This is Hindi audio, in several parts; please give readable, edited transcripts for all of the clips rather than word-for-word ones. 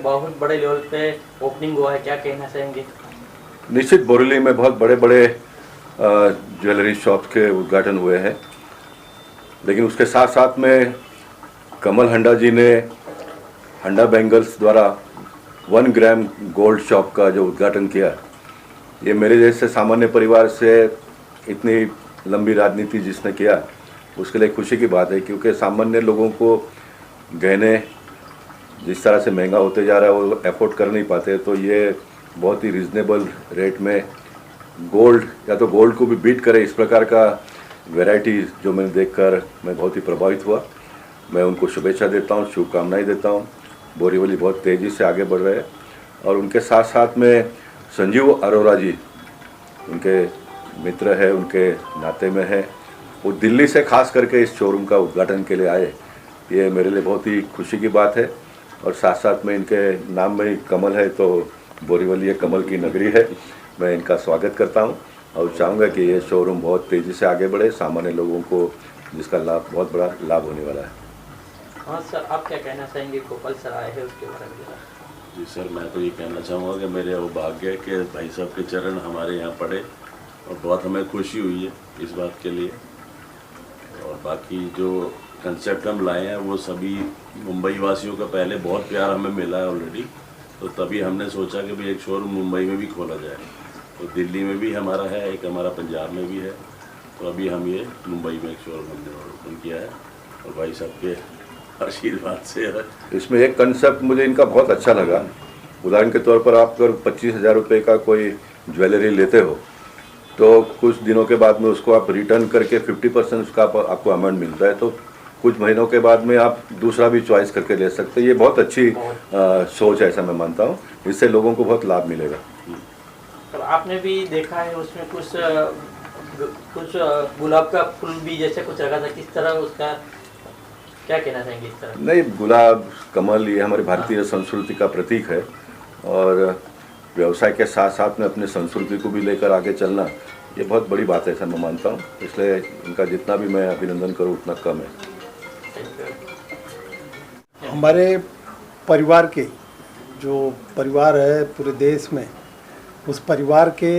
बहुत बड़े लेवल पे ओपनिंग हुआ है, क्या कहना चाहेंगे? निश्चित बोरीवली में बहुत बड़े बड़े ज्वेलरी शॉप्स के उद्घाटन हुए हैं, लेकिन उसके साथ साथ में कमल हंडा जी ने हंडा बैंगल्स द्वारा 1 ग्राम गोल्ड शॉप का जो उद्घाटन किया, ये मेरे जैसे सामान्य परिवार से इतनी लंबी राजनीति जिसने किया उसके लिए खुशी की बात है, क्योंकि सामान्य लोगों को गहने जिस तरह से महंगा होते जा रहा है वो अफोर्ड कर नहीं पाते, तो ये बहुत ही रिजनेबल रेट में गोल्ड या तो गोल्ड को भी बीट करे इस प्रकार का वैरायटी जो मैंने देखकर मैं बहुत ही प्रभावित हुआ। मैं उनको शुभेच्छा देता हूँ, शुभकामनाएं देता हूँ। बोरीवली बहुत तेज़ी से आगे बढ़ रहे हैं और उनके साथ साथ में संजीव अरोरा जी उनके मित्र है, उनके नाते में है, वो दिल्ली से खास करके इस शोरूम का उद्घाटन के लिए आए, ये मेरे लिए बहुत ही खुशी की बात है। और साथ साथ में इनके नाम में ही कमल है, तो बोरीवली एक कमल की नगरी है। मैं इनका स्वागत करता हूं और चाहूँगा कि ये शोरूम बहुत तेज़ी से आगे बढ़े, सामान्य लोगों को जिसका लाभ बहुत बड़ा लाभ होने वाला है। हाँ सर, आप क्या कहना चाहेंगे? गोपाल सर आए हैं उसके बारे में? जी सर, मैं तो ये कहना चाहूँगा कि मेरे वो भाग्य है कि भाई साहब के चरण हमारे यहाँ पड़े और बहुत हमें खुशी हुई है इस बात के लिए। और बाकी जो कंसेप्ट हम लाए हैं वो सभी मुंबई वासियों का पहले बहुत प्यार हमें मिला है ऑलरेडी, तो तभी हमने सोचा कि भाई एक शोरूम मुंबई में भी खोला जाए। तो दिल्ली में भी हमारा है, एक हमारा पंजाब में भी है, तो अभी हम ये मुंबई में एक शोरूम हमने ओपन किया है और भाई साहब के आशीर्वाद से है। इसमें एक कंसेप्ट मुझे इनका बहुत अच्छा लगा। उदाहरण के तौर पर आप अगर 25,000 रुपये का कोई ज्वेलरी लेते हो तो कुछ दिनों के बाद में उसको आप रिटर्न करके 50% उसका आपको अमाउंट मिलता है, तो कुछ महीनों के बाद में आप दूसरा भी चॉइस करके ले सकते हैं। ये बहुत अच्छी सोच है, ऐसा मैं मानता हूँ। इससे लोगों को बहुत लाभ मिलेगा। तो आपने भी देखा है उसमें कुछ गुलाब का फूल भी जैसे कुछ रखा था, किस तरह उसका क्या कहना चाहेंगे इस तरह? नहीं, गुलाब कमल ये हमारी भारतीय संस्कृति का प्रतीक है और व्यवसाय के साथ साथ में अपनी संस्कृति को भी लेकर आगे चलना ये बहुत बड़ी बात है, ऐसा मैं मानता हूँ। इसलिए इनका जितना भी मैं अभिनंदन करूँ उतना कम है। हमारे परिवार के जो परिवार है पूरे देश में, उस परिवार के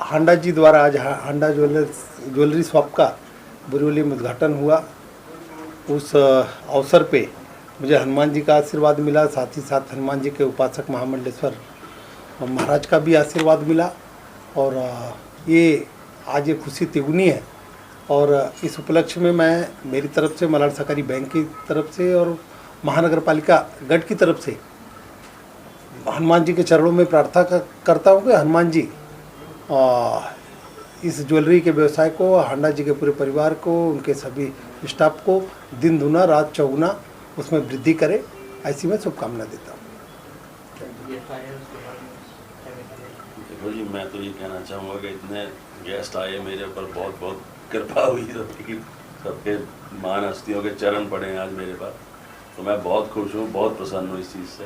हांडा जी द्वारा आज हांडा ज्वेलरी शॉप का बोरीवली में उद्घाटन हुआ। उस अवसर पे मुझे हनुमान जी का आशीर्वाद मिला, साथ ही साथ हनुमान जी के उपासक महामंडलेश्वर महाराज का भी आशीर्वाद मिला और ये आज ये खुशी तिगुनी है। और इस उपलक्ष्य में मैं मेरी तरफ से, मलाड सहकारी बैंक की तरफ से और महानगर पालिका गढ़ की तरफ से हनुमान जी के चरणों में प्रार्थना करता हूँ कि हनुमान जी इस ज्वेलरी के व्यवसाय को, हांडा जी के पूरे परिवार को, उनके सभी स्टाफ को दिन दुना रात चौगुना उसमें वृद्धि करे, ऐसी मैं शुभकामना देता हूँ। देखो जी, मैं तो ये कहना चाहूँगा कि इतने गेस्ट आए, मेरे ऊपर बहुत बहुत कृपा हुई सबकी, सबके महान हस्तियों के चरण पड़े हैं आज मेरे पास, तो मैं बहुत खुश हूँ, बहुत प्रसन्न हूँ इस चीज़ से।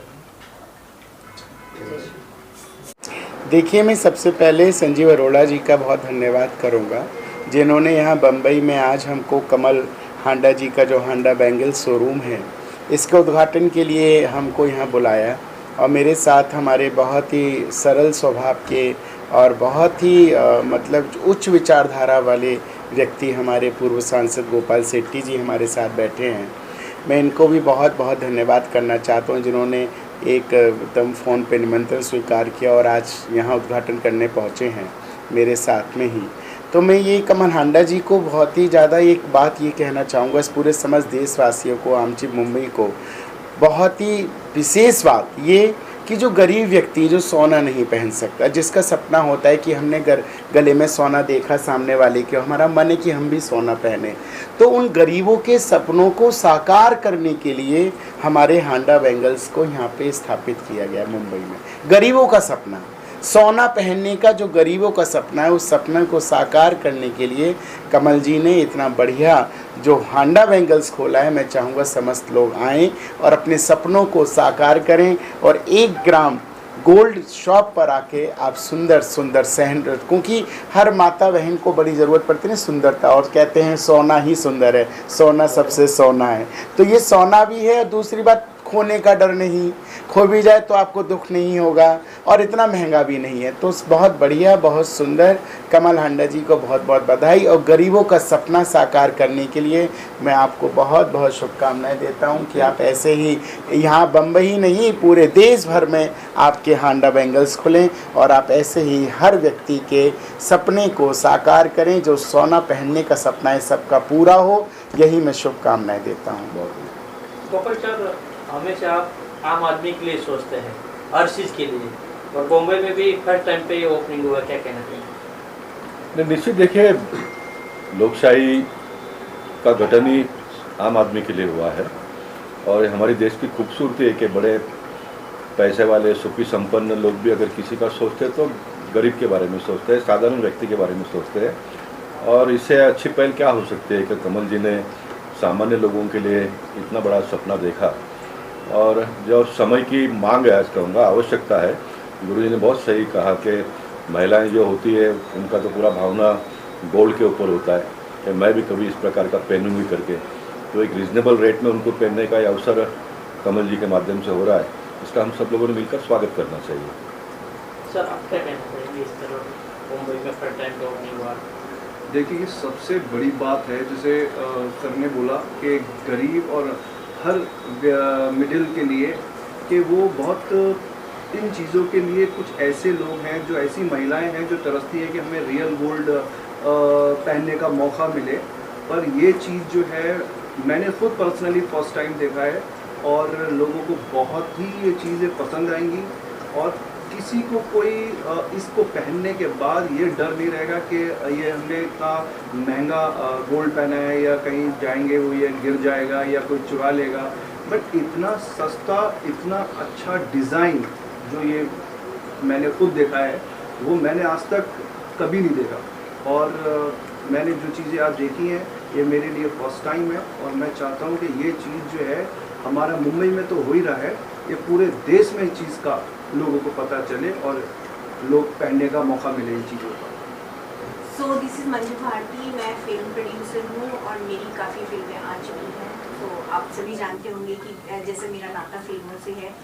देखिए, मैं सबसे पहले संजीव अरोड़ा जी का बहुत धन्यवाद करूंगा, जिन्होंने यहाँ बम्बई में आज हमको कमल हांडा जी का जो हांडा बैंगल शोरूम है इसके उद्घाटन के लिए हमको यहाँ बुलाया। और मेरे साथ हमारे बहुत ही सरल स्वभाव के और बहुत ही मतलब उच्च विचारधारा वाले व्यक्ति हमारे पूर्व सांसद गोपाल सेट्टी जी हमारे साथ बैठे हैं। मैं इनको भी बहुत बहुत धन्यवाद करना चाहता हूँ, जिन्होंने एक एकदम फ़ोन पे निमंत्रण स्वीकार किया और आज यहाँ उद्घाटन करने पहुँचे हैं मेरे साथ में ही। तो मैं ये कमल हांडा जी को बहुत ही ज़्यादा एक बात ये कहना चाहूँगा, इस पूरे समस्त देशवासियों को, आमची मुंबई को, बहुत ही विशेष बात ये कि जो गरीब व्यक्ति जो सोना नहीं पहन सकता, जिसका सपना होता है कि हमने गले में सोना देखा सामने वाले के, हमारा मन है कि हम भी सोना पहने, तो उन गरीबों के सपनों को साकार करने के लिए हमारे हांडा बैंगल्स को यहाँ पे स्थापित किया गया मुंबई में। गरीबों का सपना, सोना पहनने का जो गरीबों का सपना है, उस सपने को साकार करने के लिए कमल जी ने इतना बढ़िया जो हांडा बैंगल्स खोला है। मैं चाहूँगा समस्त लोग आएँ और अपने सपनों को साकार करें और 1 ग्राम गोल्ड शॉप पर आके आप सुंदर सुंदर सहन, क्योंकि हर माता बहन को बड़ी ज़रूरत पड़ती है सुंदरता, और कहते हैं सोना ही सुंदर है, सोना सबसे सोना है, तो ये सोना भी है। दूसरी बात, खोने का डर नहीं, खो भी जाए तो आपको दुख नहीं होगा और इतना महंगा भी नहीं है। तो बहुत बढ़िया, बहुत सुंदर। कमल हांडा जी को बहुत बहुत बधाई और गरीबों का सपना साकार करने के लिए मैं आपको बहुत बहुत शुभकामनाएं देता हूं कि आप ऐसे ही यहाँ बम्बई नहीं पूरे देश भर में आपके हांडा बैंगल्स खुलें और आप ऐसे ही हर व्यक्ति के सपने को साकार करें। जो सोना पहनने का सपना है सबका पूरा हो, यही मैं शुभकामनाएं देता हूँ। गोपाल सर, हमेशा आप आम आदमी के लिए सोचते हैं, हर चीज़ के लिए, और बॉम्बे में भी फर्स्ट टाइम पे ये ओपनिंग हुआ, क्या कहना चाहिए? नहीं, निश्चित देखिए, लोकशाही का गठन ही आम आदमी के लिए हुआ है और हमारे देश की खूबसूरती है कि बड़े पैसे वाले सुखी संपन्न लोग भी अगर किसी का सोचते हैं तो गरीब के बारे में सोचते हैं, साधारण व्यक्ति के बारे में सोचते हैं। और इससे अच्छी पहल क्या हो सकती है कि कमल जी ने सामान्य लोगों के लिए इतना बड़ा सपना देखा और जो समय की मांग है, आज कहूँगा आवश्यकता है। गुरु जी ने बहुत सही कहा कि महिलाएं जो होती है उनका तो पूरा भावना गोल्ड के ऊपर होता है कि मैं भी कभी इस प्रकार का पहनूंगी करके, तो एक रीजनेबल रेट में उनको पहनने का अवसर कमल जी के माध्यम से हो रहा है। इसका हम सब लोगों ने मिलकर स्वागत करना चाहिए। सर, आप क्या कहना चाहेंगे इस तरह मुंबई में फर्स्ट टाइम पे ओपनिंग हुआ? देखिए, ये सबसे बड़ी बात है, जैसे सर ने बोला कि गरीब और हर मिडिल के लिए कि वो बहुत इन चीज़ों के लिए कुछ ऐसे लोग हैं, जो ऐसी महिलाएं हैं जो तरसती है कि हमें रियल गोल्ड पहनने का मौका मिले। पर ये चीज़ जो है मैंने खुद पर्सनली फर्स्ट टाइम देखा है और लोगों को बहुत ही ये चीज़ें पसंद आएंगी और किसी को कोई इसको पहनने के बाद ये डर नहीं रहेगा कि ये हमने इतना महंगा गोल्ड पहना है या कहीं जाएंगे वो ये गिर जाएगा या कोई चुरा लेगा। बट इतना सस्ता, इतना अच्छा डिज़ाइन जो ये मैंने खुद देखा है वो मैंने आज तक कभी नहीं देखा। और मैंने जो चीज़ें आज देखी हैं ये मेरे लिए फर्स्ट टाइम है और मैं चाहता हूँ कि ये चीज़ जो है हमारा मुंबई में तो हो ही रहा है, ये पूरे देश में इस चीज़ का लोगों को पता चले और लोग पहनने का मौका मिले इन चीज़ों का। So this is Manju Bharti, मैं फिल्म प्रोड्यूसर हूँ और मेरी काफ़ी फिल्में आ चुकी हैं। तो आप सभी जानते होंगे कि जैसे मेरा नाता फिल्मों से है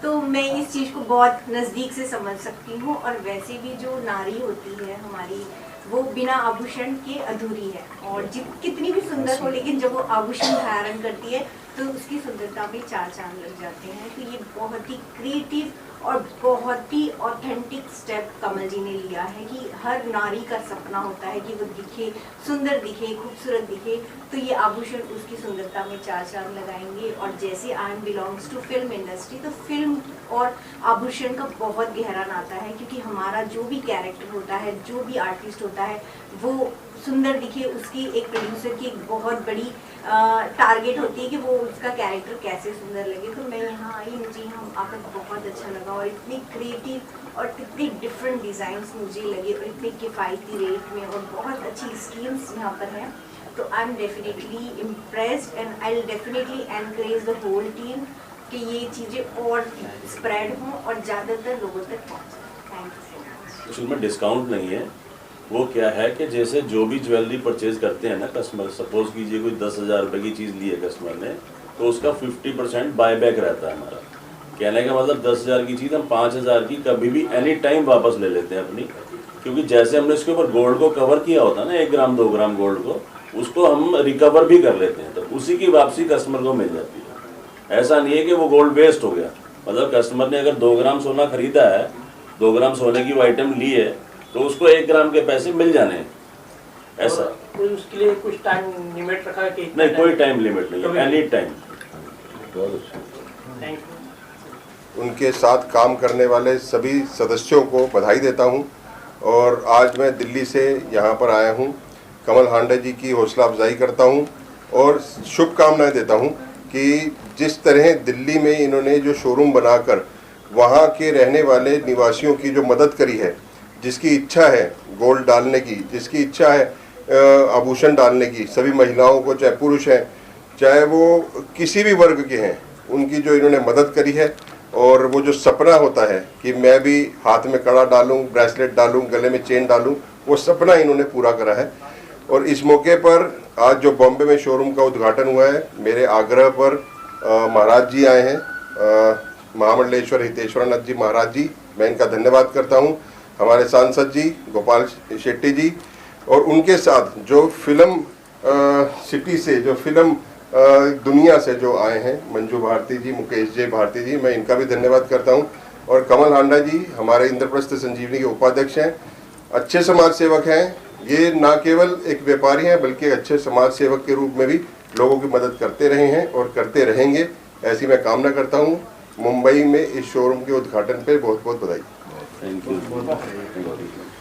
तो मैं इस चीज़ को बहुत नज़दीक से समझ सकती हूँ। और वैसे भी जो नारी होती है हमारी, वो बिना आभूषण के अधूरी है और कितनी भी सुंदर हो लेकिन जब वो आभूषण धारण करती है तो उसकी सुंदरता में चार चांद लग जाते हैं। तो ये बहुत ही क्रिएटिव और बहुत ही ऑथेंटिक स्टेप कमल जी ने लिया है कि हर नारी का सपना होता है कि वो दिखे, सुंदर दिखे, खूबसूरत दिखे। तो ये आभूषण उसकी सुंदरता में चार चांद लगाएंगे। और जैसे I am belongs to film industry, तो फिल्म और आभूषण का बहुत गहरा नाता है क्योंकि हमारा जो भी कैरेक्टर होता है, जो भी आर्टिस्ट होता है, वो सुंदर दिखे, उसकी एक प्रोड्यूसर की एक बहुत बड़ी टारगेट होती है कि वो उसका कैरेक्टर कैसे सुंदर लगे। तो मैं यहाँ आई, मुझे यहाँ आकर बहुत अच्छा लगा और इतनी क्रिएटिव और इतनी डिफरेंट डिज़ाइंस मुझे लगे और इतने किफ़ायती रेट में और बहुत अच्छी स्कीम्स यहाँ पर हैं। तो I am definitely impressed and I will definitely encourage the whole team कि ये चीज़ें और स्प्रेड हों और ज़्यादातर लोगों तक पहुँचें। Thank you so much. उसमें डिस्काउंट नहीं है, वो क्या है कि जैसे जो भी ज्वेलरी परचेज करते हैं ना कस्टमर, सपोज कीजिए कोई 10,000 रुपये की चीज़ ली है कस्टमर ने, तो उसका 50% बायबैक रहता है हमारा। कहने का मतलब 10,000 की चीज़ हम 5,000 की कभी भी एनी टाइम वापस ले लेते हैं अपनी, क्योंकि जैसे हमने इसके ऊपर गोल्ड को कवर किया होता है ना, 1 ग्राम 2 ग्राम गोल्ड को, उसको हम रिकवर भी कर लेते हैं, तो उसी की वापसी कस्टमर को मिल जाती है। ऐसा नहीं है कि वो गोल्ड वेस्ट हो गया। मतलब कस्टमर ने अगर 2 ग्राम सोना खरीदा है, 2 ग्राम सोने की वो आइटम ली है, तो उसको 1 ग्राम के पैसे मिल जाने हैं। ऐसा उसके लिए कुछ टाइम लिमिट रखा है कि नहीं, कोई टाइम लिमिट नहीं है, एनी टाइम। बहुत अच्छा। Thank you. उनके साथ काम करने वाले सभी सदस्यों को बधाई देता हूं और आज मैं दिल्ली से यहां पर आया हूं। कमल हांडा जी की हौसला अफजाई करता हूं और शुभकामनाएं देता हूं कि जिस तरह दिल्ली में इन्होंने जो शोरूम बनाकर वहां के रहने वाले निवासियों की जो मदद करी है, जिसकी इच्छा है गोल्ड डालने की, जिसकी इच्छा है आभूषण डालने की, सभी महिलाओं को, चाहे पुरुष हैं चाहे वो किसी भी वर्ग के हैं, उनकी जो इन्होंने मदद करी है। और वो जो सपना होता है कि मैं भी हाथ में कड़ा डालूं, ब्रेसलेट डालूं, गले में चेन डालूं, वो सपना इन्होंने पूरा करा है। और इस मौके पर आज जो बॉम्बे में शोरूम का उद्घाटन हुआ है, मेरे आग्रह पर महाराज जी आए हैं, महामंडलेश्वर हितेश्वरनाथ जी महाराज जी, मैं इनका धन्यवाद करता हूँ। हमारे सांसद जी गोपाल शेट्टी जी और उनके साथ जो फिल्म सिटी से, जो फिल्म दुनिया से जो आए हैं, मंजू भारती जी, मुकेश जय भारती जी, मैं इनका भी धन्यवाद करता हूं। और कमल हांडा जी हमारे इंद्रप्रस्थ संजीवनी के उपाध्यक्ष हैं, अच्छे समाज सेवक हैं। ये ना केवल एक व्यापारी हैं बल्कि अच्छे समाज सेवक के रूप में भी लोगों की मदद करते रहे हैं और करते रहेंगे, ऐसी मैं कामना करता हूं। मुंबई में इस शोरूम के उद्घाटन पे बहुत बहुत बधाई। Thank you.